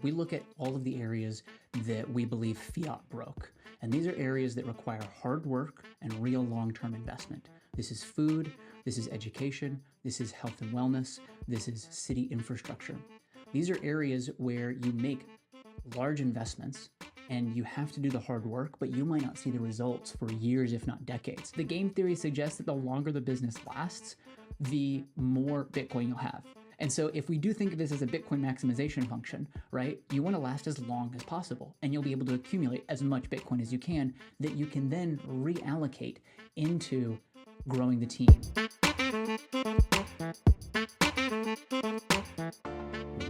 We look at all of the areas that we believe fiat broke. And these are areas that require hard work and real long-term investment. This is food, this is education, this is health and wellness, this is city infrastructure. These are areas where you make large investments and you have to do the hard work, but you might not see the results for years, if not decades. The game theory suggests that the longer the business lasts, the more Bitcoin you'll have. And so if we do think of this as a Bitcoin maximization function, right, you want to last as long as possible, and you'll be able to accumulate as much Bitcoin as you can that you can then reallocate into growing the team.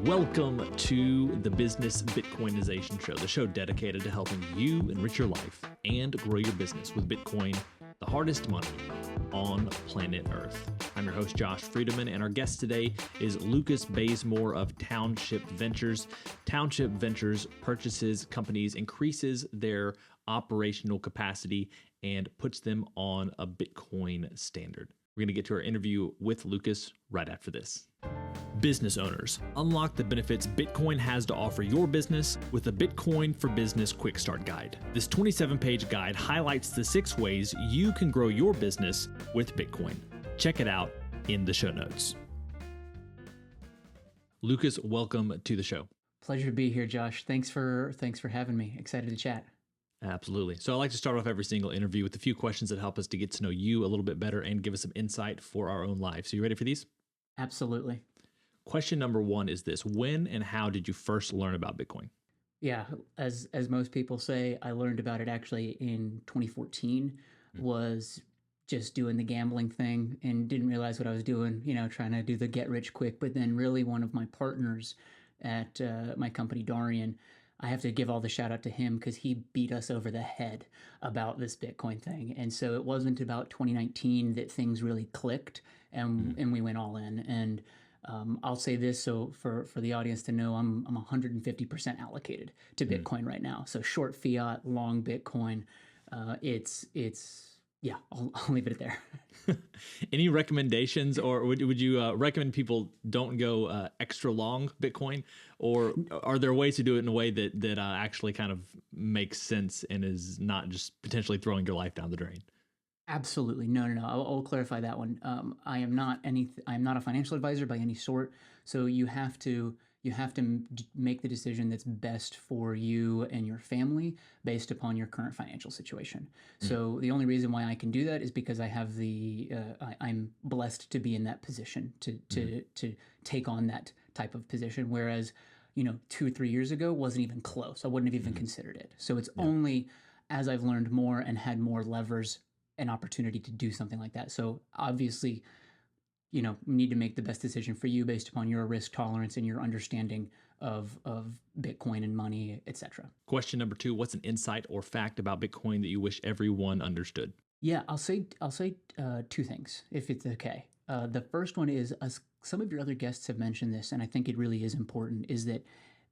Welcome to the Business Bitcoinization Show, the show dedicated to helping you enrich your life and grow your business with Bitcoin, the hardest money on planet Earth. I'm your host, Josh Friedeman, and our guest today is Lucas Bazemore of Township Ventures. Township Ventures purchases companies, increases their operational capacity, and puts them on a Bitcoin standard. We're going to get to our interview with Lucas right after this. Business owners, unlock the benefits Bitcoin has to offer your business with the Bitcoin for Business Quick Start Guide. This 27-page guide highlights the 6 ways you can grow your business with Bitcoin. Check it out in the show notes. Lucas, welcome to the show. Pleasure to be here, Josh. Thanks for having me. Excited to chat. Absolutely. So I like to start off every single interview with a few questions that help us to get to know you a little bit better and give us some insight for our own lives. So you ready for these? Absolutely. Question number 1 is this: when and how did you first learn about Bitcoin? Yeah, as most people say, I learned about it actually in 2014, was just doing the gambling thing and didn't realize what I was doing, trying to do the get rich quick. But then really one of my partners at my company, Darian, I have to give all the shout out to him because he beat us over the head about this Bitcoin thing. And so it wasn't about 2019 that things really clicked and we went all in. And I'll say this so for the audience to know, I'm 150% allocated to Bitcoin right now. So short fiat, long Bitcoin. Yeah, I'll leave it at there. Any recommendations, or would you recommend people don't go extra long Bitcoin, or are there ways to do it in a way that actually kind of makes sense and is not just potentially throwing your life down the drain? Absolutely. No. I'll clarify that one. I am not a financial advisor by any sort. So you have to make the decision that's best for you and your family based upon your current financial situation. So the only reason why I can do that is because I have I'm blessed to be in that position to take on that type of position. Whereas, 2 or 3 years ago wasn't even close. I wouldn't have even considered it. So it's only as I've learned more and had more levers an opportunity to do something like that. So obviously, you need to make the best decision for you based upon your risk tolerance and your understanding of Bitcoin and money, etc. Question number 2, what's an insight or fact about Bitcoin that you wish everyone understood? Yeah, I'll say 2 things, if it's okay. The first one is, some of your other guests have mentioned this, and I think it really is important, is that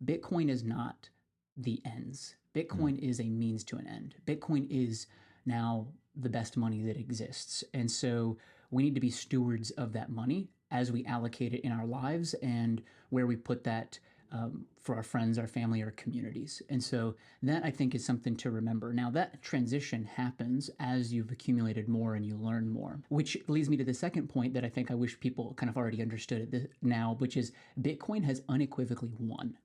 Bitcoin is not the ends. Bitcoin is a means to an end. Bitcoin is now the best money that exists. And so we need to be stewards of that money as we allocate it in our lives and where we put that for our friends, our family, our communities. And so that, I think, is something to remember. Now, that transition happens as you've accumulated more and you learn more, which leads me to the second point that I think I wish people kind of already understood now, which is Bitcoin has unequivocally won.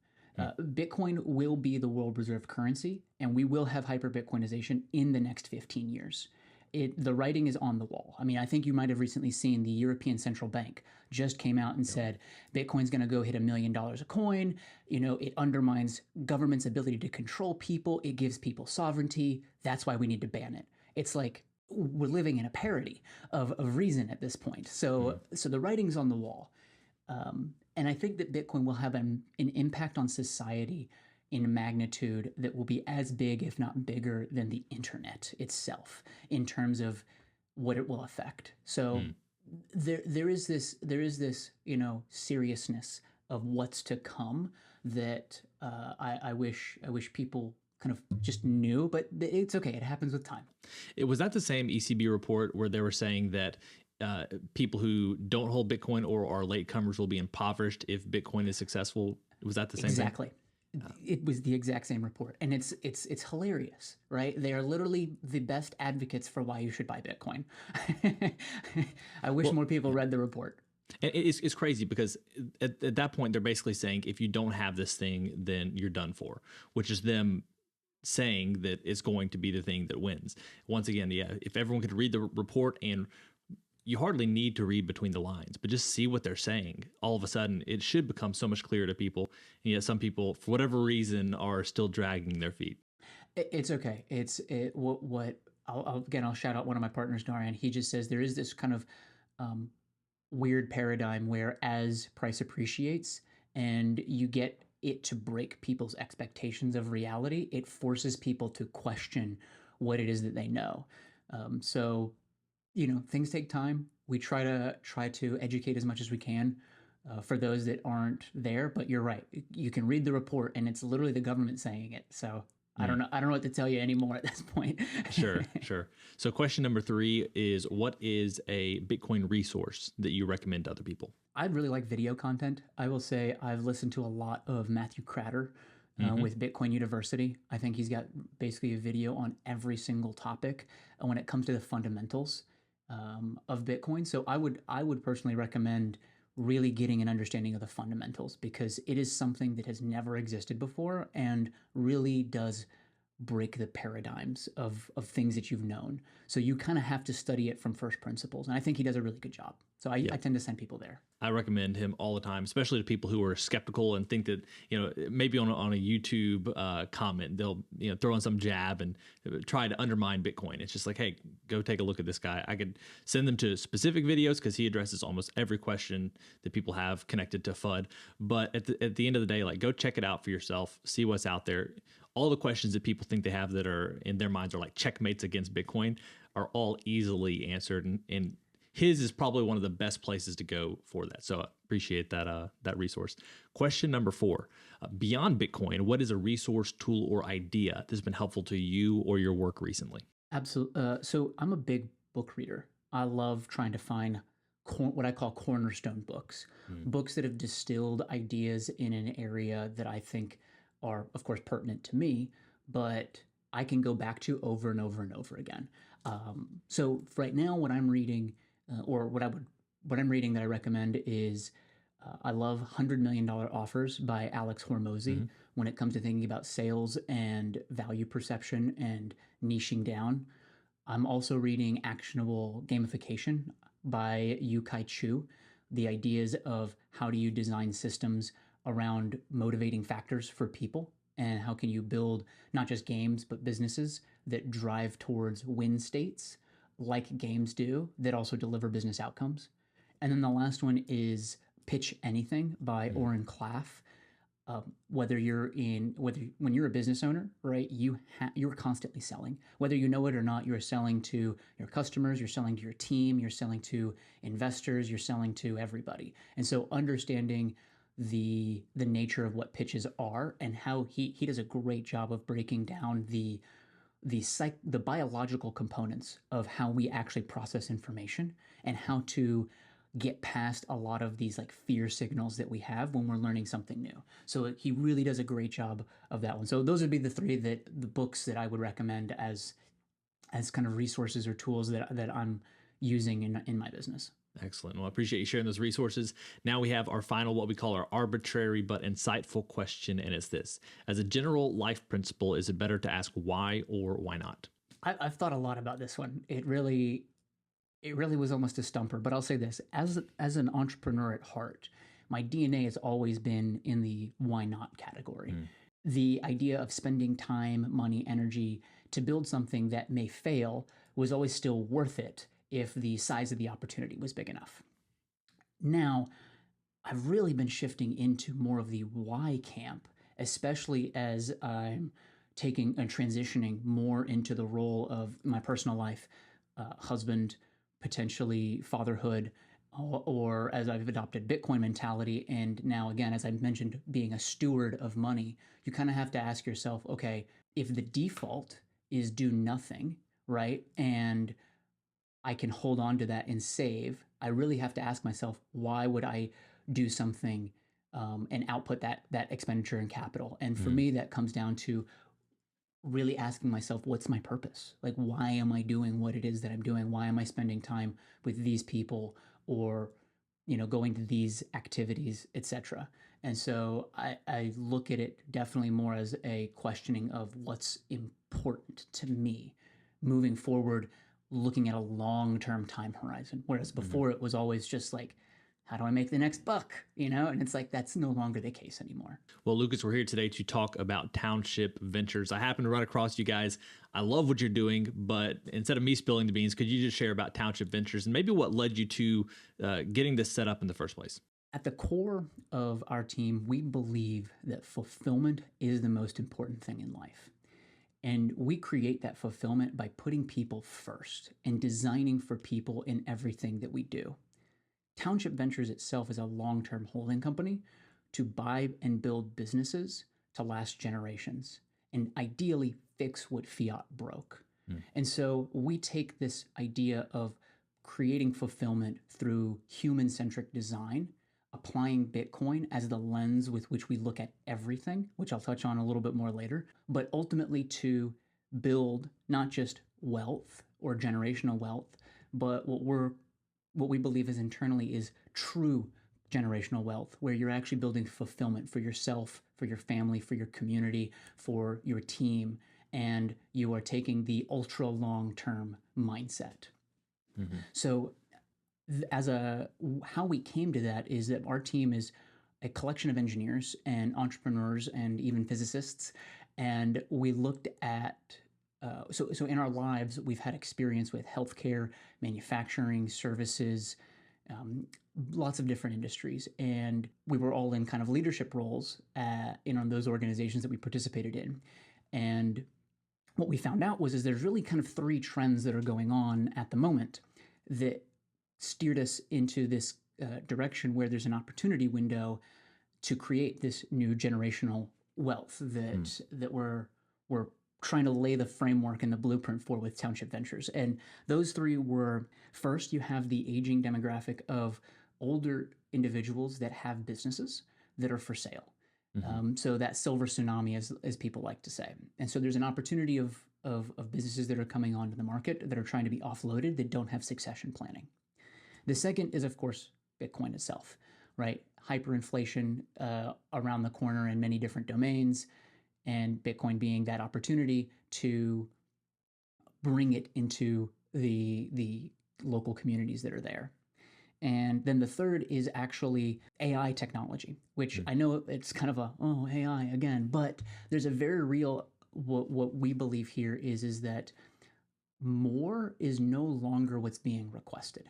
Bitcoin will be the world reserve currency, and we will have hyper-Bitcoinization in the next 15 years. The writing is on the wall. I mean, I think you might have recently seen the European Central Bank just came out and said Bitcoin's going to go hit $1 million a coin. It undermines government's ability to control people. It gives people sovereignty. That's why we need to ban it. It's like we're living in a parody of reason at this point. So the writing's on the wall. And I think that Bitcoin will have an impact on society in magnitude that will be as big, if not bigger, than the internet itself in terms of what it will affect. So there is this seriousness of what's to come that I wish people kind of just knew, but it's okay. It happens with time. Was that the same ECB report where they were saying that people who don't hold Bitcoin or are latecomers will be impoverished if Bitcoin is successful? Was that the same Exactly. thing? It was the exact same report, and it's hilarious, right? They are literally the best advocates for why you should buy Bitcoin. I wish Well, more people read the report. it's crazy because at that point they're basically saying if you don't have this thing, then you're done for, which is them saying that it's going to be the thing that wins. Once again, yeah, if everyone could read the report, and you hardly need to read between the lines, but just see what they're saying, all of a sudden it should become so much clearer to people. And yet some people, for whatever reason, are still dragging their feet. It's okay. What I'll shout out one of my partners, Darian. He just says there is this kind of um, weird paradigm where as price appreciates and you get it to break people's expectations of reality, it forces people to question what it is that they know. So things take time. We try to educate as much as we can for those that aren't there. But you're right. You can read the report, and it's literally the government saying it. So I don't Mm. know. I don't know what to tell you anymore at this point. Sure, sure. So, question number 3 is, what is a Bitcoin resource that you recommend to other people? I really like video content. I will say I've listened to a lot of Matthew Kratter Hmm. with Bitcoin University. I think he's got basically a video on every single topic when it comes to the fundamentals of Bitcoin. So I would personally recommend really getting an understanding of the fundamentals because it is something that has never existed before and really does break the paradigms of things that you've known. So you kind of have to study it from first principles. And I think he does a really good job. So I Yeah. tend to send people there. I recommend him all the time, especially to people who are skeptical and think that, maybe on a YouTube comment, they'll, throw in some jab and try to undermine Bitcoin. It's just like, hey, go take a look at this guy. I could send them to specific videos because he addresses almost every question that people have connected to FUD. But at the end of the day, like, go check it out for yourself, see what's out there. All the questions that people think they have that are in their minds are like checkmates against Bitcoin are all easily answered. And his is probably one of the best places to go for that. So I appreciate that resource. Question number 4, beyond Bitcoin, what is a resource, tool, or idea that's been helpful to you or your work recently? Absolutely. So I'm a big book reader. I love trying to find what I call cornerstone books, Mm. books that have distilled ideas in an area that I think are, of course, pertinent to me, but I can go back to over and over and over again. So right now, what I'm reading, or what I'm reading that I recommend is, I love $100 Million Offers by Alex Hormozy Hmm. when it comes to thinking about sales and value perception and niching down. I'm also reading Actionable Gamification by Yu Kai Chu. The ideas of how do you design systems around motivating factors for people, and how can you build not just games but businesses that drive towards win states like games do that also deliver business outcomes. And then the last one is Pitch Anything by Mm. Oren Klaff. Whether when you're a business owner, right, you're constantly selling. Whether you know it or not, you're selling to your customers, you're selling to your team, you're selling to investors, you're selling to everybody. And so understanding the nature of what pitches are and how he does a great job of breaking down the biological components of how we actually process information and how to get past a lot of these like fear signals that we have when we're learning something new. So he really does a great job of that one. So those would be the books that I would recommend as kind of resources or tools that I'm using in my business. Excellent. Well, I appreciate you sharing those resources. Now we have our final, what we call our arbitrary but insightful question, and it's this: as a general life principle, is it better to ask why or why not? I've thought a lot about this one. It really was almost a stumper, but I'll say this: as an entrepreneur at heart, my DNA has always been in the why not category. Mm. The idea of spending time, money, energy to build something that may fail was always still worth it if the size of the opportunity was big enough. Now, I've really been shifting into more of the why camp, especially as I'm taking and transitioning more into the role of my personal life, husband, potentially fatherhood, or as I've adopted Bitcoin mentality. And now, again, as I mentioned, being a steward of money, you kind of have to ask yourself, okay, if the default is do nothing, right? And I can hold on to that and save. I really have to ask myself, why would I do something and output that expenditure and capital. And for me, that comes down to really asking myself, what's my purpose? Like, why am I doing what it is that I'm doing? Why am I spending time with these people, or going to these activities, etc.? And so I look at it definitely more as a questioning of what's important to me moving forward, looking at a long-term time horizon. Whereas before it was always just like, how do I make the next buck? And it's like, that's no longer the case anymore. Well, Lucas, we're here today to talk about Township Ventures. I happen to run across you guys. I love what you're doing, but instead of me spilling the beans, could you just share about Township Ventures and maybe what led you to getting this set up in the first place? At the core of our team, we believe that fulfillment is the most important thing in life. And we create that fulfillment by putting people first and designing for people in everything that we do. Township Ventures itself is a long-term holding company to buy and build businesses to last generations and ideally fix what fiat broke. And so we take this idea of creating fulfillment through human-centric design, applying Bitcoin as the lens with which we look at everything, which I'll touch on a little bit more later, but ultimately to build not just wealth or generational wealth, but what we believe is internally is true generational wealth, where you're actually building fulfillment for yourself, for your family, for your community, for your team, and you are taking the ultra long-term mindset. So how we came to that is that our team is a collection of engineers and entrepreneurs and even physicists, and we looked at so in our lives, we've had experience with healthcare, manufacturing, services, lots of different industries. And we were all in kind of leadership roles in those organizations that we participated in. And what we found out is there's really kind of three trends that are going on at the moment that steered us into this direction where there's an opportunity window to create this new generational wealth that we're trying to lay the framework and the blueprint for with Township Ventures. And those three were, first, you have the aging demographic of older individuals that have businesses that are for sale. So that silver tsunami, as people like to say. And so there's an opportunity of businesses that are coming onto the market that are trying to be offloaded that don't have succession planning. The second is, of course, Bitcoin itself, right? Hyperinflation around the corner in many different domains, and Bitcoin being that opportunity to bring it into the local communities that are there. And then the third is actually AI technology, which I know it's kind of AI again, but there's a very real, what we believe here is that more is no longer what's being requested.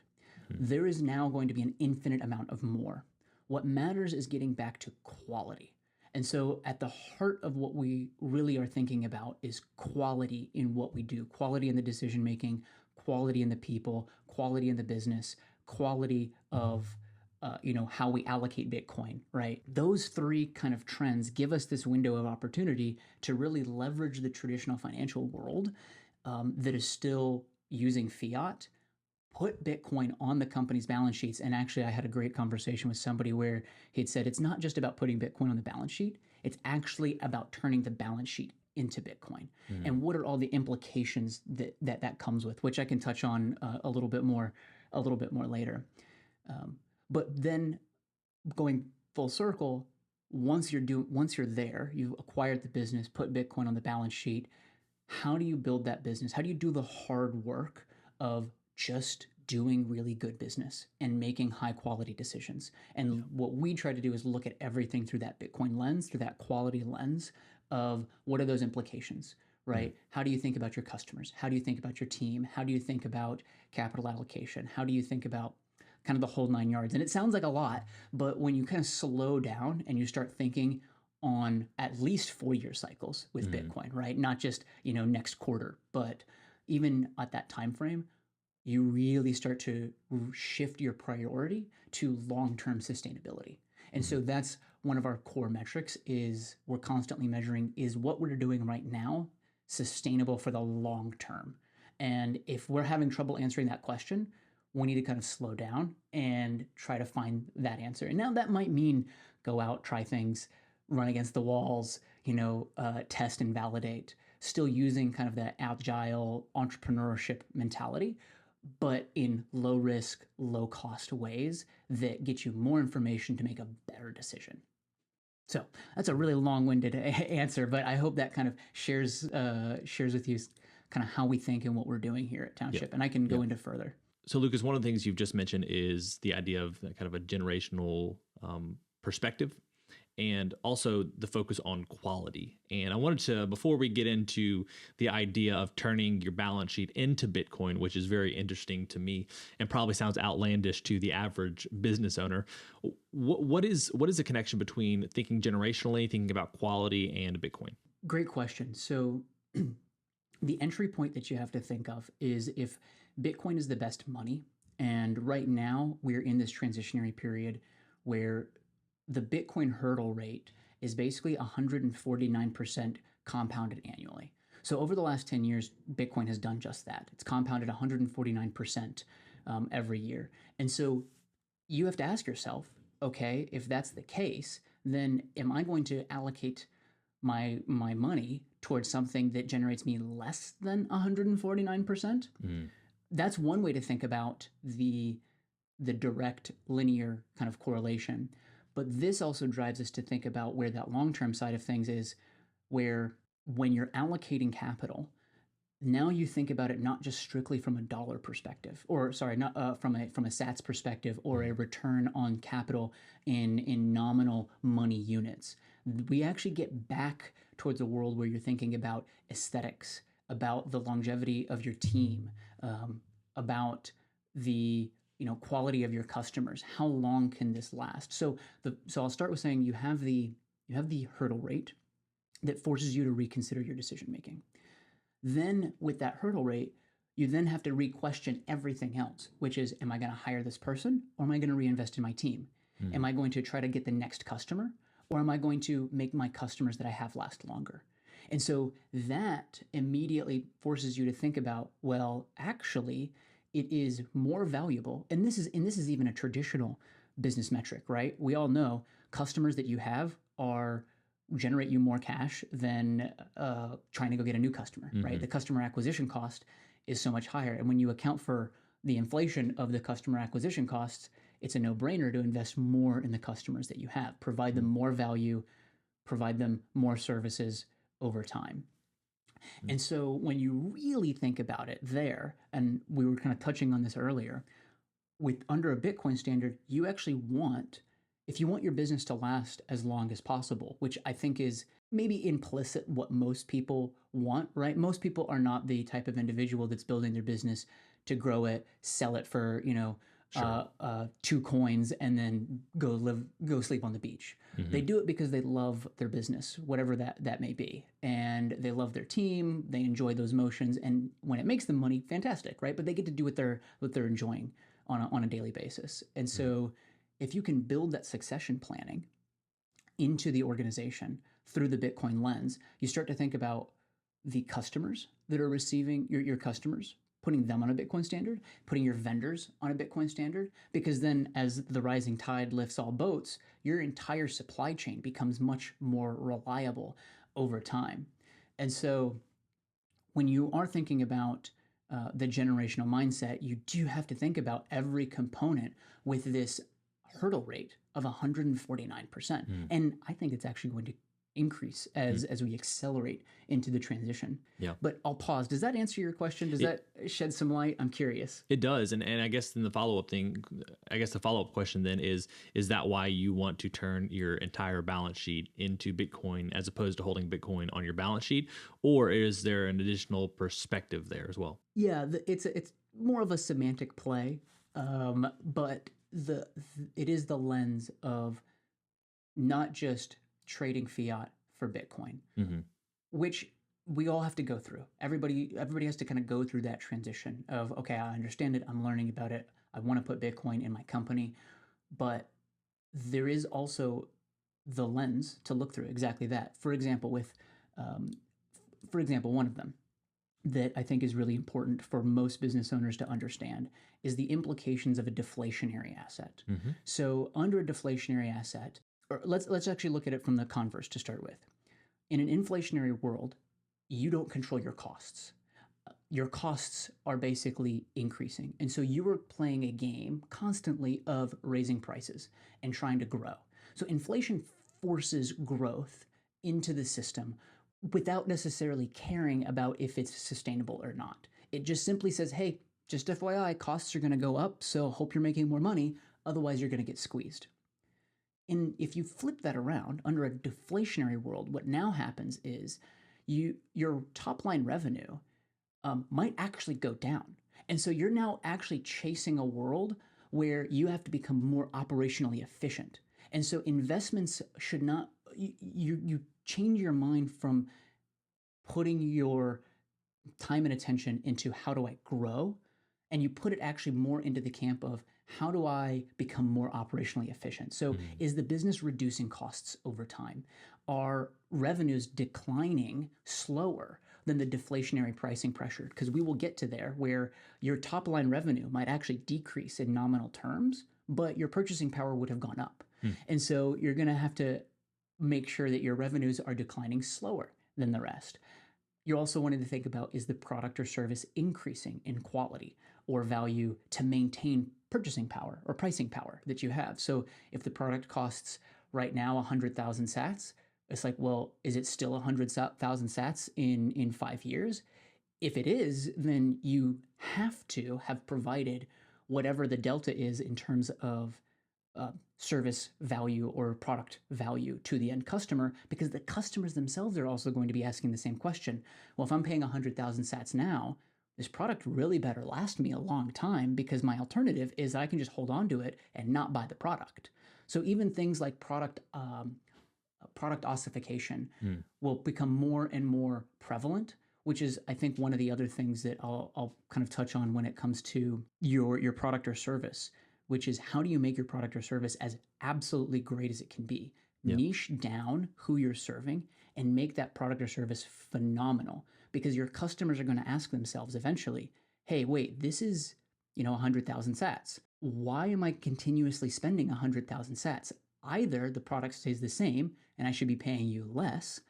There is now going to be an infinite amount of more. What matters is getting back to quality. And so at the heart of what we really are thinking about is quality in what we do, quality in the decision-making, quality in the people, quality in the business, quality of how we allocate Bitcoin, right? Those three kind of trends give us this window of opportunity to really leverage the traditional financial world that is still using fiat, put Bitcoin on the company's balance sheets. And actually, I had a great conversation with somebody where he'd said, it's not just about putting Bitcoin on the balance sheet. It's actually about turning the balance sheet into Bitcoin. And what are all the implications that comes with, which I can touch on a little bit more later. But then going full circle, once you're there, you've acquired the business, put Bitcoin on the balance sheet. How do you build that business? How do you do the hard work of just doing really good business and making high quality decisions? And what we try to do is look at everything through that Bitcoin lens, through that quality lens of what are those implications, right? How do you think about your customers? How do you think about your team? How do you think about capital allocation? How do you think about kind of the whole 9 yards? And it sounds like a lot, but when you kind of slow down and you start thinking on at least 4-year cycles with Bitcoin, right? Not just, next quarter, but even at that time frame, you really start to shift your priority to long-term sustainability. And so that's one of our core metrics is we're constantly measuring, is what we're doing right now sustainable for the long term? And if we're having trouble answering that question, we need to kind of slow down and try to find that answer. And now that might mean go out, try things, run against the walls, test and validate, still using kind of that agile entrepreneurship mentality, but in low risk, low cost ways that get you more information to make a better decision. So that's a really long-winded answer, but I hope that kind of shares with you kind of how we think and what we're doing here at Township, and I can go into further. So Lucas, one of the things you've just mentioned is the idea of kind of a generational perspective, and also the focus on quality. And I wanted to, before we get into the idea of turning your balance sheet into Bitcoin, which is very interesting to me and probably sounds outlandish to the average business owner, what is the connection between thinking generationally, thinking about quality, and Bitcoin? Great question. So the entry point that you have to think of is if Bitcoin is the best money, and right now we're in this transitionary period where the Bitcoin hurdle rate is basically 149% compounded annually. So over the last 10 years, Bitcoin has done just that. It's compounded 149% every year. And so you have to ask yourself, okay, if that's the case, then am I going to allocate my money towards something that generates me less than 149%? That's one way to think about the direct linear kind of correlation. But this also drives us to think about where that long-term side of things is, where when you're allocating capital, now you think about it not just strictly from a dollar perspective, or sorry, not from a sats perspective, or a return on capital in nominal money units. We actually get back towards a world where you're thinking about aesthetics, about the longevity of your team, about the quality of your customers. How long can this last? So I'll start with saying you have the hurdle rate that forces you to reconsider your decision making. Then with that hurdle rate, you then have to re-question everything else, which is, am I going to hire this person, or am I going to reinvest in my team? Am I going to try to get the next customer, or am I going to make my customers that I have last longer? And so that immediately forces you to think about, well, actually, it is more valuable, and this is even a traditional business metric, right? We all know customers that you have generate you more cash than trying to go get a new customer, right? The customer acquisition cost is so much higher, and when you account for the inflation of the customer acquisition costs, it's a no-brainer to invest more in the customers that you have, provide them more value, provide them more services over time. And so when you really think about it there, and we were kind of touching on this earlier, under a Bitcoin standard, you actually if you want your business to last as long as possible, which I think is maybe implicit what most people want, right? Most people are not the type of individual that's building their business to grow it, sell it for, 2 coins and then go sleep on the beach. They do it because they love their business, whatever that may be. And they love their team, they enjoy those motions, and when it makes them money, fantastic, right? But they get to do what they're enjoying on a daily basis. And so if you can build that succession planning into the organization through the Bitcoin lens, you start to think about the customers that are receiving your customers, putting them on a Bitcoin standard, putting your vendors on a Bitcoin standard, because then as the rising tide lifts all boats, your entire supply chain becomes much more reliable over time. And so when you are thinking about the generational mindset, you do have to think about every component with this hurdle rate of 149%. And I think it's actually going to increase as we accelerate into the transition. Yeah. But I'll pause. Does that answer your question? Does that shed some light? I'm curious. It does. And I guess then the follow-up question then is that why you want to turn your entire balance sheet into Bitcoin as opposed to holding Bitcoin on your balance sheet? Or is there an additional perspective there as well? Yeah, it's more of a semantic play, but it is the lens of not just trading fiat for Bitcoin, which we all have to go through. Everybody has to kind of go through that transition of, okay, I understand it, I'm learning about it, I want to put Bitcoin in my company, but there is also the lens to look through exactly that. For example, one of them that I think is really important for most business owners to understand is the implications of a deflationary asset. So under a deflationary asset, or let's actually look at it from the converse to start with. In an inflationary world, you don't control your costs. Your costs are basically increasing. And so you are playing a game constantly of raising prices and trying to grow. So inflation forces growth into the system without necessarily caring about if it's sustainable or not. It just simply says, hey, just FYI, costs are going to go up, so hope you're making more money. Otherwise, you're going to get squeezed. And if you flip that around under a deflationary world, what now happens is your top line revenue might actually go down. And so you're now actually chasing a world where you have to become more operationally efficient. And so investments should not, you change your mind from putting your time and attention into how do I grow, and you put it actually more into the camp of how do I become more operationally efficient? So is the business reducing costs over time? Are revenues declining slower than the deflationary pricing pressure? Because we will get to there where your top line revenue might actually decrease in nominal terms, but your purchasing power would have gone up. And so you're going to have to make sure that your revenues are declining slower than the rest. You're also wanting to think about, is the product or service increasing in quality or value to maintain purchasing power or pricing power that you have? So if the product costs right now 100,000 sats, it's like, well, is it still 100,000 sats in 5 years? If it is, then you have to have provided whatever the delta is in terms of service value or product value to the end customer, because the customers themselves are also going to be asking the same question. Well, if I'm paying 100,000 sats now, this product really better last me a long time, because my alternative is I can just hold on to it and not buy the product. So even things like product ossification will become more and more prevalent, which is, I think, one of the other things that I'll kind of touch on when it comes to your product or service, which is how do you make your product or service as absolutely great as it can be? Yep. Niche down who you're serving and make that product or service phenomenal, because your customers are going to ask themselves eventually, hey, wait, this is 100,000 sats. Why am I continuously spending 100,000 sats? Either the product stays the same and I should be paying you less,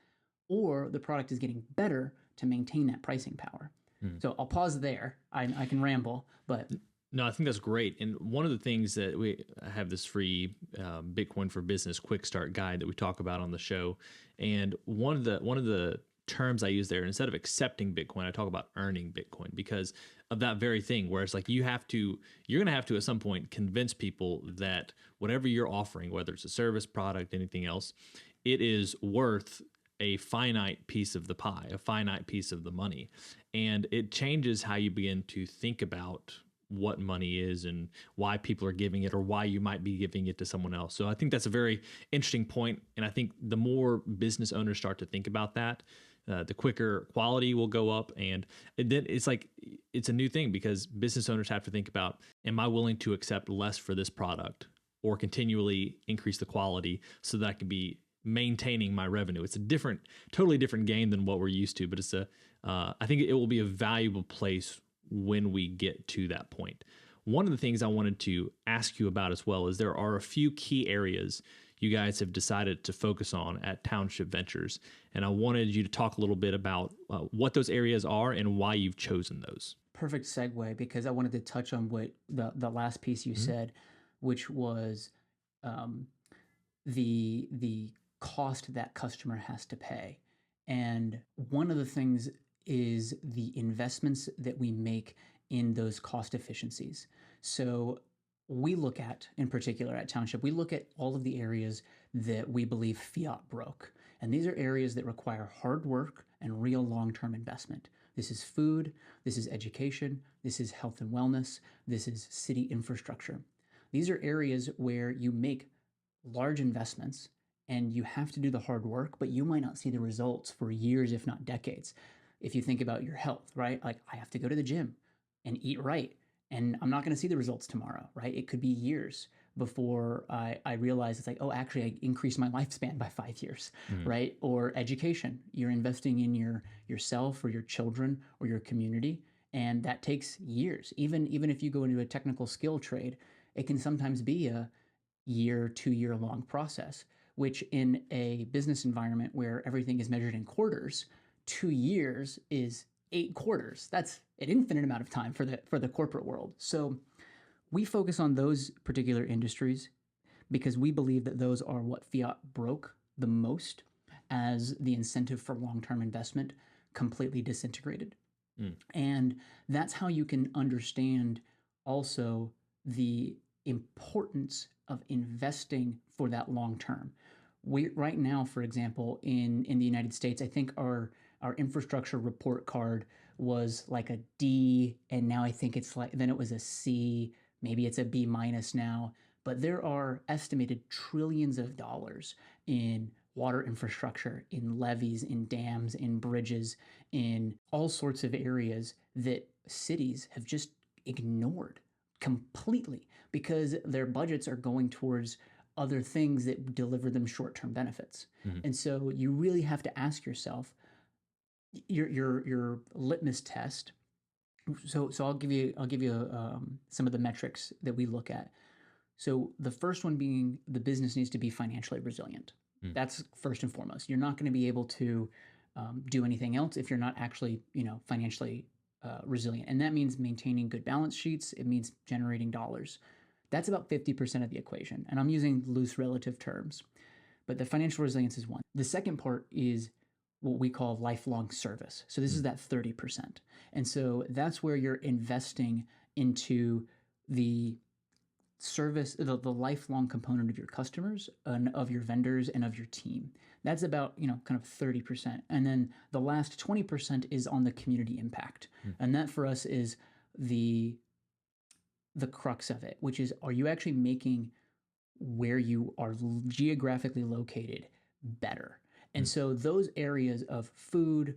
or the product is getting better to maintain that pricing power. So I'll pause there. I can ramble, but... No, I think that's great. And one of the things that we have this free Bitcoin for Business quick start guide that we talk about on the show. And one of the terms I use there, instead of accepting Bitcoin, I talk about earning Bitcoin, because of that very thing, where it's like you're going to have to at some point convince people that whatever you're offering, whether it's a service, product, anything else, it is worth a finite piece of the pie, a finite piece of the money. And it changes how you begin to think about what money is and why people are giving it, or why you might be giving it to someone else. So I think that's a very interesting point. And I think the more business owners start to think about that, the quicker quality will go up. And then it's a new thing, because business owners have to think about, am I willing to accept less for this product or continually increase the quality so that I can be maintaining my revenue? It's a totally different game than what we're used to, but I think it will be a valuable place when we get to that point. One of the things I wanted to ask you about as well is there are a few key areas you guys have decided to focus on at Township Ventures, and I wanted you to talk a little bit about what those areas are and why you've chosen those. Perfect segue, because I wanted to touch on what the last piece you said, which was the cost that customer has to pay. And one of the things is the investments that we make in those cost efficiencies. So we look at, in particular at Township, we look at all of the areas that we believe fiat broke. And these are areas that require hard work and real long-term investment. This is food, this is education, this is health and wellness, this is city infrastructure. These are areas where you make large investments and you have to do the hard work, but you might not see the results for years, if not decades. If you think about your health, right? Like, I have to go to the gym and eat right, and I'm not going to see the results tomorrow, right? It could be years before I realize it's like, oh, actually, I increased my lifespan by 5 years, right? Or education. You're investing in yourself or your children or your community, and that takes years. Even if you go into a technical skill trade, it can sometimes be a 1-2 year long process. which in a business environment where everything is measured in quarters, 2 years is 8 quarters. That's an infinite amount of time for the corporate world. So we focus on those particular industries because we believe that those are what fiat broke the most as the incentive for long-term investment completely disintegrated. And that's how you can understand also the importance of investing for that long term. We right now, for example, in the United States, I think our infrastructure report card was like a D, and now I think it's like, then it was a C, maybe it's a B minus now. But there are estimated trillions of dollars in water infrastructure, in levees, in dams, in bridges, in all sorts of areas that cities have just ignored completely because their budgets are going towards other things that deliver them short-term benefits. And so you really have to ask yourself your litmus test. So I'll give you some of the metrics that we look at. So the first one being the business needs to be financially resilient. That's first and foremost. You're not going to be able to do anything else if you're not actually, financially resilient. And that means maintaining good balance sheets. It means generating dollars. That's about 50% of the equation. And I'm using loose relative terms. But the financial resilience is one. The second part is what we call lifelong service. So this is that 30%. And so that's where you're investing into the service, the lifelong component of your customers and of your vendors and of your team. That's about, kind of 30%. And then the last 20% is on the community impact. And that for us is the crux of it, which is, are you actually making where you are geographically located better? And so those areas of food,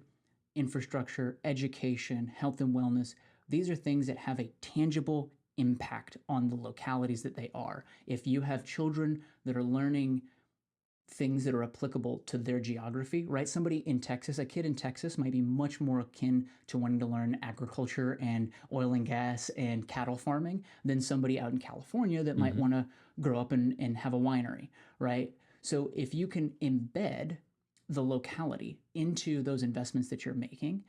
infrastructure, education, health and wellness, these are things that have a tangible impact on the localities that they are. If you have children that are learning things that are applicable to their geography, right? Somebody in Texas, a kid in Texas might be much more akin to wanting to learn agriculture and oil and gas and cattle farming than somebody out in California that might want to grow up and have a winery, right? So if you can embed the locality into those investments that you're making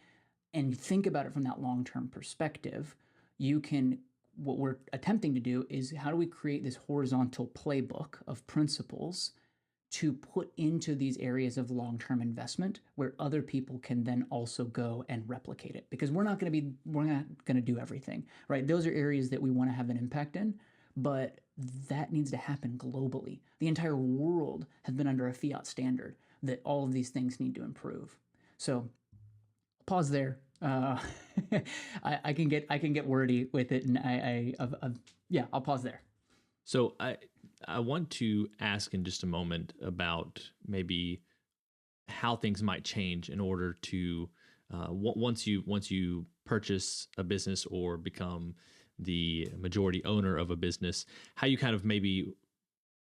and think about it from that long-term perspective, you can, what we're attempting to do is how do we create this horizontal playbook of principles to put into these areas of long-term investment where other people can then also go and replicate it, because we're not going to do everything, right? Those are areas that we want to have an impact in, but that needs to happen globally. The entire world has been under a fiat standard that all of these things need to improve. So pause there. I can get wordy with it, and I'll pause there. So I want to ask in just a moment about maybe how things might change in order to once you purchase a business or become the majority owner of a business, how you kind of maybe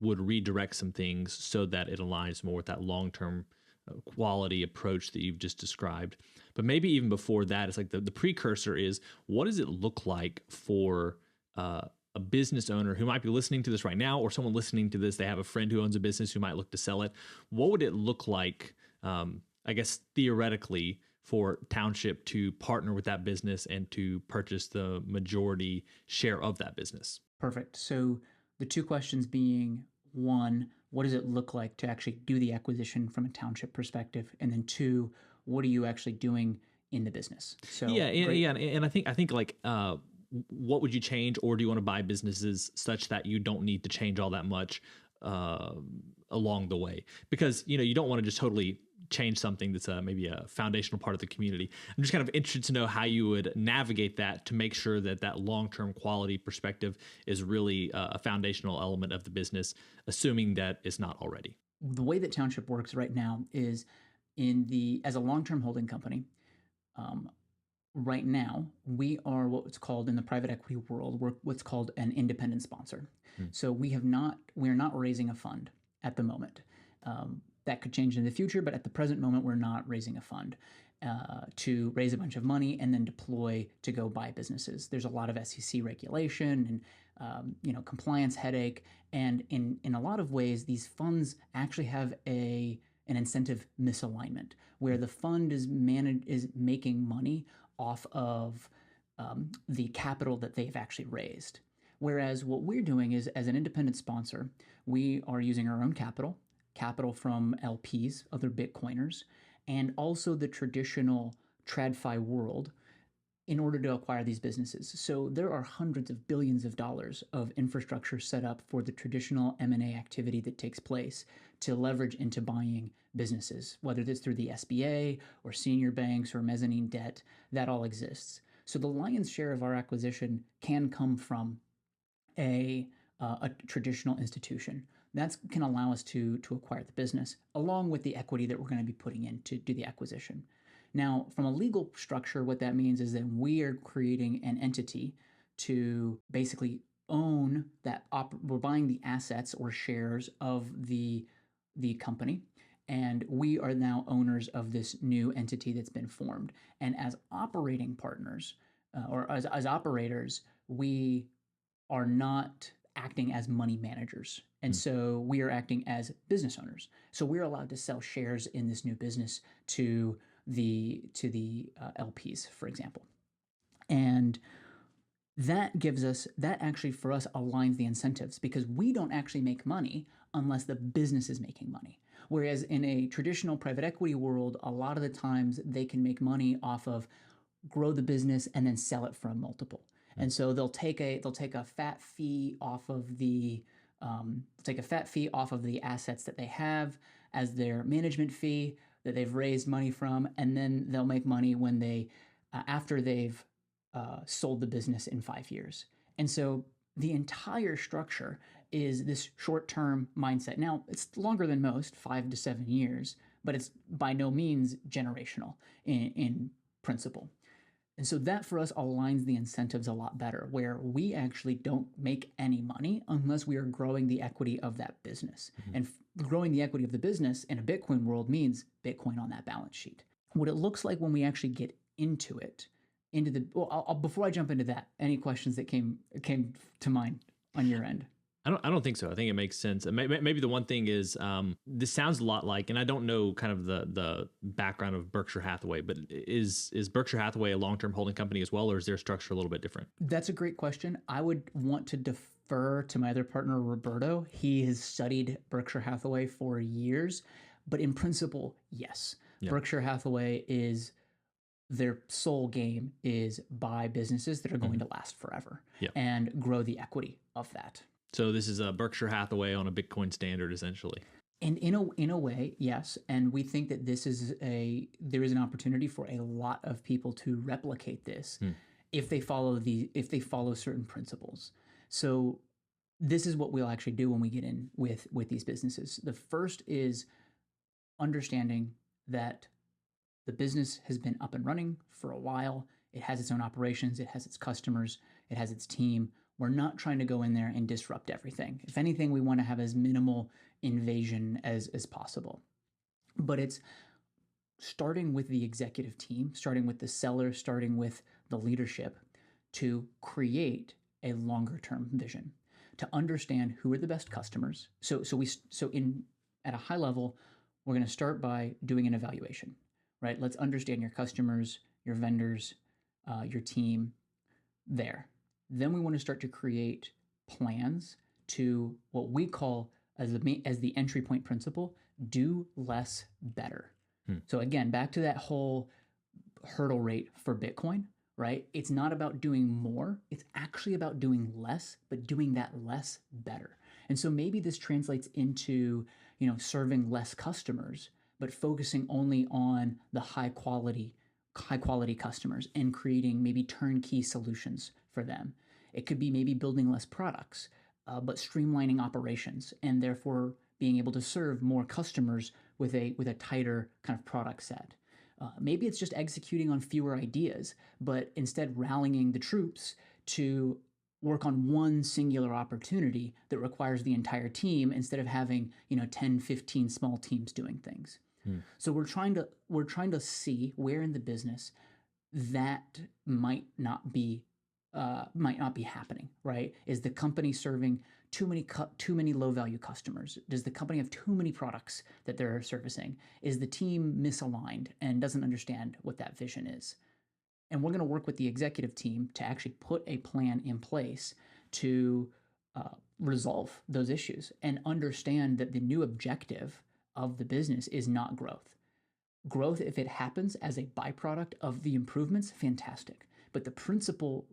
would redirect some things so that it aligns more with that long-term quality approach that you've just described. But maybe even before that, it's like the precursor is, what does it look like for a business owner who might be listening to this right now, or someone listening to this, they have a friend who owns a business who might look to sell it. What would it look like, I guess, theoretically, for Township to partner with that business and to purchase the majority share of that business? Perfect. So the two questions being, one, what does it look like to actually do the acquisition from a Township perspective? And then two, what are you actually doing in the business? So and I think like what would you change, or do you want to buy businesses such that you don't need to change all that much along the way? Because you don't want to just totally change something that's maybe a foundational part of the community. I'm just kind of interested to know how you would navigate that to make sure that that long-term quality perspective is really a foundational element of the business, assuming that it's not already. The way that Township works right now is as a long-term holding company. Right now, we are what's called in the private equity world, we're what's called an independent sponsor. So we are not raising a fund at the moment. that could change in the future, but at the present moment, we're not raising a fund to raise a bunch of money and then deploy to go buy businesses. There's a lot of SEC regulation and compliance headache, and in a lot of ways, these funds actually have an incentive misalignment where the fund is making money off of the capital that they've actually raised. Whereas what we're doing is, as an independent sponsor, we are using our own capital from LPs, other Bitcoiners, and also the traditional TradFi world in order to acquire these businesses. So there are hundreds of billions of dollars of infrastructure set up for the traditional M&A activity that takes place to leverage into buying businesses, whether it's through the SBA or senior banks or mezzanine debt, that all exists. So the lion's share of our acquisition can come from a traditional institution. That can allow us to acquire the business, along with the equity that we're going to be putting in to do the acquisition. Now, from a legal structure, what that means is that we are creating an entity to basically own that. We're buying the assets or shares of the company, and we are now owners of this new entity that's been formed. And as operating partners, or as operators, we are not acting as money managers. And so we are acting as business owners. So we're allowed to sell shares in this new business to the LPs, for example. And that actually for us aligns the incentives, because we don't actually make money unless the business is making money. Whereas in a traditional private equity world, a lot of the times they can make money off of grow the business and then sell it for a multiple. And so they'll take a fat fee off of the assets that they have as their management fee that they've raised money from, and then they'll make money when they after they've sold the business in 5 years. And so the entire structure is this short-term mindset. Now, it's longer than most, 5 to 7 years, but it's by no means generational in principle. And so that for us aligns the incentives a lot better, where we actually don't make any money unless we are growing the equity of that business. And growing the equity of the business in a Bitcoin world means Bitcoin on that balance sheet. What it looks like when we actually get into it, before I jump into that, any questions that came to mind on your end? I don't think so. I think it makes sense. Maybe the one thing is this sounds a lot like, and I don't know kind of the background of Berkshire Hathaway, but is Berkshire Hathaway a long-term holding company as well, or is their structure a little bit different? That's a great question. I would want to defer to my other partner, Roberto. He has studied Berkshire Hathaway for years, but in principle, yes. Yeah. Berkshire Hathaway their sole game is buy businesses that are going to last forever and grow the equity of that. So this is a Berkshire Hathaway on a Bitcoin standard, essentially. And in a way, yes. And we think that there is an opportunity for a lot of people to replicate this if they follow certain principles. So this is what we'll actually do when we get in with these businesses. The first is understanding that the business has been up and running for a while. It has its own operations. It has its customers. It has its team. We're not trying to go in there and disrupt everything. If anything, we want to have as minimal invasion as possible. But it's starting with the executive team, starting with the seller, starting with the leadership to create a longer term vision, to understand who are the best customers. So at a high level, we're going to start by doing an evaluation, right? Let's understand your customers, your vendors, your team there. Then we want to start to create plans to what we call as the entry point principle, do less better. So again, back to that whole hurdle rate for Bitcoin, right? It's not about doing more. It's actually about doing less, but doing that less better. And so maybe this translates into, serving less customers, but focusing only on the high quality customers and creating maybe turnkey solutions for them. It could be maybe building less products, but streamlining operations and therefore being able to serve more customers with a tighter kind of product set. Maybe it's just executing on fewer ideas, but instead rallying the troops to work on one singular opportunity that requires the entire team instead of having, 10, 15 small teams doing things. So we're trying to see where in the business that might not be happening, right? Is the company serving too many low value customers? Does the company have too many products that they're servicing? Is the team misaligned and doesn't understand what that vision is? And we're going to work with the executive team to actually put a plan in place to resolve those issues and understand that the new objective of the business is not growth. Growth, if it happens as a byproduct of the improvements, fantastic. But the principal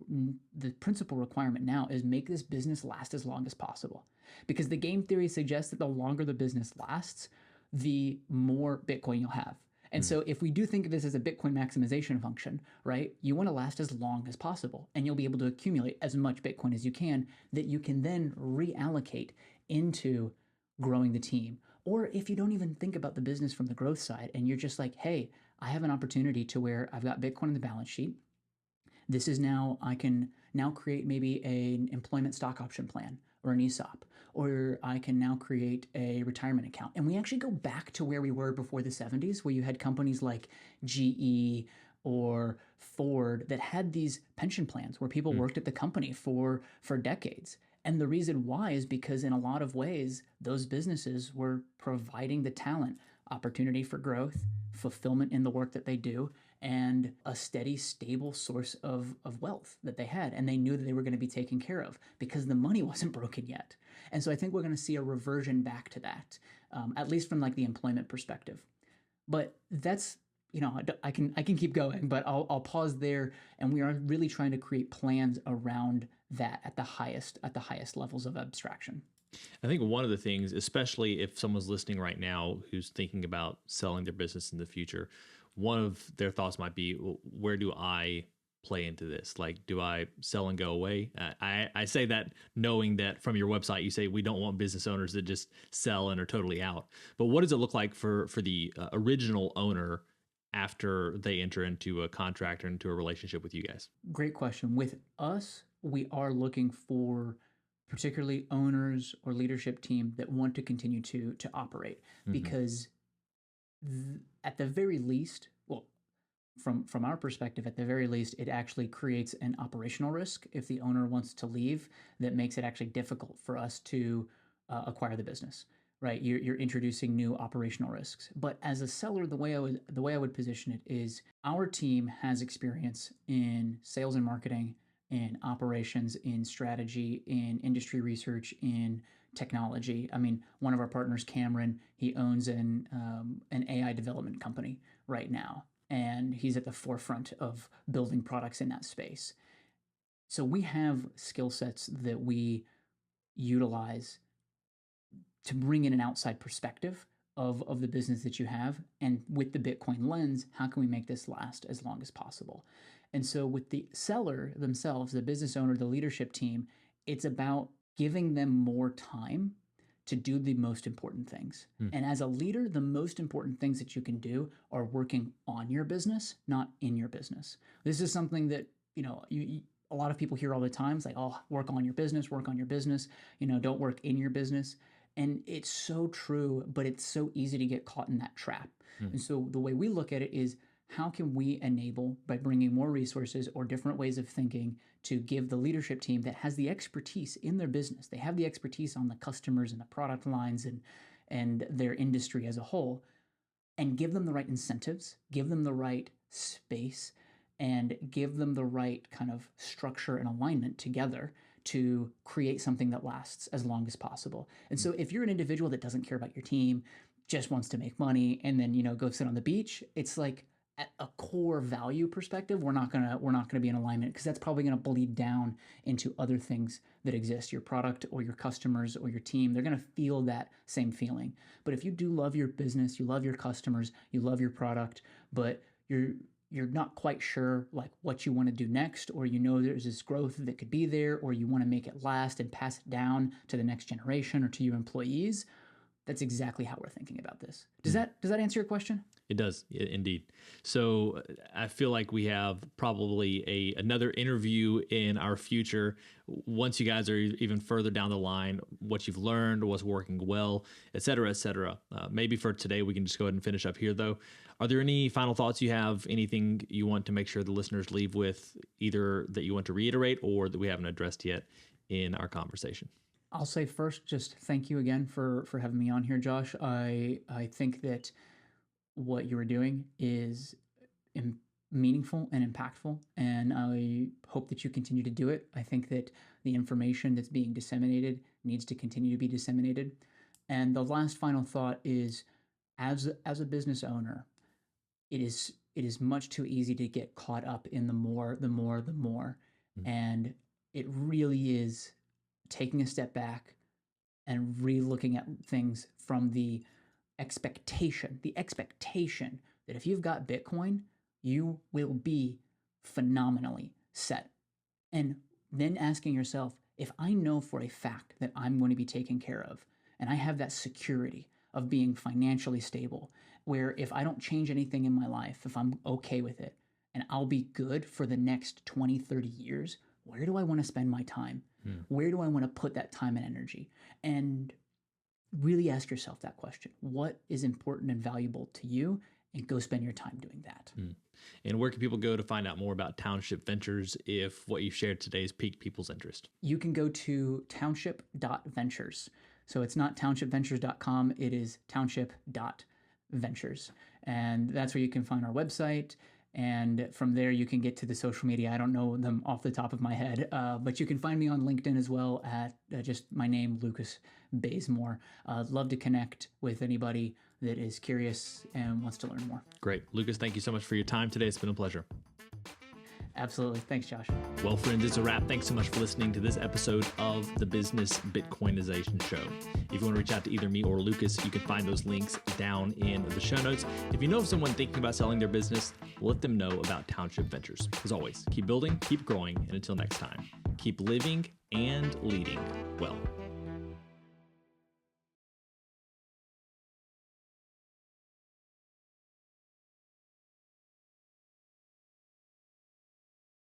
requirement now is make this business last as long as possible. Because the game theory suggests that the longer the business lasts, the more Bitcoin you'll have. And so if we do think of this as a Bitcoin maximization function, right, you want to last as long as possible, and you'll be able to accumulate as much Bitcoin as you can that you can then reallocate into growing the team. Or if you don't even think about the business from the growth side and you're just like, hey, I have an opportunity to where I've got Bitcoin in the balance sheet. This is now, I can now create maybe an employment stock option plan or an ESOP, or I can now create a retirement account. And we actually go back to where we were before the 70s, where you had companies like GE or Ford that had these pension plans where people worked at the company for decades. And the reason why is because in a lot of ways, those businesses were providing the talent, opportunity for growth, fulfillment in the work that they do, and a steady, stable source of wealth that they had. And they knew that they were going to be taken care of because the money wasn't broken yet. And so I think we're going to see a reversion back to that, at least from like the employment perspective. But that's, I can keep going, but I'll pause there. And we are really trying to create plans around that at the highest levels of abstraction. I think one of the things, especially if someone's listening right now who's thinking about selling their business in the future, one of their thoughts might be, well, where do I play into this? Like, do I sell and go away? I say that knowing that from your website, you say we don't want business owners that just sell and are totally out. But what does it look like for the original owner after they enter into a contract or into a relationship with you guys? Great question. With us, we are looking for particularly owners or leadership team that want to continue to operate, because at the very least, well, from our perspective, at the very least, it actually creates an operational risk if the owner wants to leave that makes it actually difficult for us to acquire the business. Right, you're introducing new operational risks. But as a seller, the way I would position it is our team has experience in sales and marketing, in operations, in strategy, in industry research, in technology. I mean, one of our partners, Cameron, he owns an AI development company right now, and he's at the forefront of building products in that space. So we have skill sets that we utilize to bring in an outside perspective of the business that you have. And with the Bitcoin lens, how can we make this last as long as possible? And so with the seller themselves, the business owner, the leadership team, it's about giving them more time to do the most important things. And as a leader, the most important things that you can do are working on your business, not in your business. This is something that, a lot of people hear all the time. It's like, oh, work on your business, don't work in your business. And it's so true, but it's so easy to get caught in that trap. And so the way we look at it is, how can we enable, by bringing more resources or different ways of thinking, to give the leadership team that has the expertise in their business, they have the expertise on the customers and the product lines and their industry as a whole, and give them the right incentives, give them the right space, and give them the right kind of structure and alignment together to create something that lasts as long as possible. And so if you're an individual that doesn't care about your team, just wants to make money, and then, go sit on the beach, it's like, at a core value perspective, we're not gonna be in alignment, because that's probably gonna bleed down into other things that exist, your product or your customers or your team. They're gonna feel that same feeling. But if you do love your business, you love your customers, you love your product, but you're not quite sure like what you want to do next, or there's this growth that could be there, or you want to make it last and pass it down to the next generation or to your employees, That's exactly how we're thinking about this. Does that answer your question? It does, indeed. So I feel like we have probably another interview in our future once you guys are even further down the line, what you've learned, what's working well, et cetera, et cetera. Maybe for today, we can just go ahead and finish up here, though. Are there any final thoughts you have, anything you want to make sure the listeners leave with, either that you want to reiterate or that we haven't addressed yet in our conversation? I'll say first, just thank you again for having me on here, Josh. I think that what you are doing is meaningful and impactful, and I hope that you continue to do it. I think that the information that's being disseminated needs to continue to be disseminated. And the last final thought is, as a business owner, it is much too easy to get caught up in the more. Mm-hmm. And it really is taking a step back and re-looking at things from the expectation that if you've got Bitcoin, you will be phenomenally set. And then asking yourself, if I know for a fact that I'm going to be taken care of, and I have that security of being financially stable, where if I don't change anything in my life, if I'm okay with it, and I'll be good for the next 20, 30 years, where do I want to spend my time? Where do I want to put that time and energy? And really ask yourself that question. What is important and valuable to you? And go spend your time doing that. And where can people go to find out more about Township Ventures if what you've shared today has piqued people's interest? You can go to township.ventures. So it's not townshipventures.com, it is township.ventures. And that's where you can find our website. And from there, you can get to the social media. I don't know them off the top of my head, but you can find me on LinkedIn as well at just my name, Lucas Bazemore. Love to connect with anybody that is curious and wants to learn more. Great. Lucas, thank you so much for your time today. It's been a pleasure. Absolutely. Thanks, Josh. Well, friends, it's a wrap. Thanks so much for listening to this episode of the Business Bitcoinization Show. If you want to reach out to either me or Lucas, you can find those links down in the show notes. If you know of someone thinking about selling their business, let them know about Township Ventures. As always, keep building, keep growing, and until next time, keep living and leading well.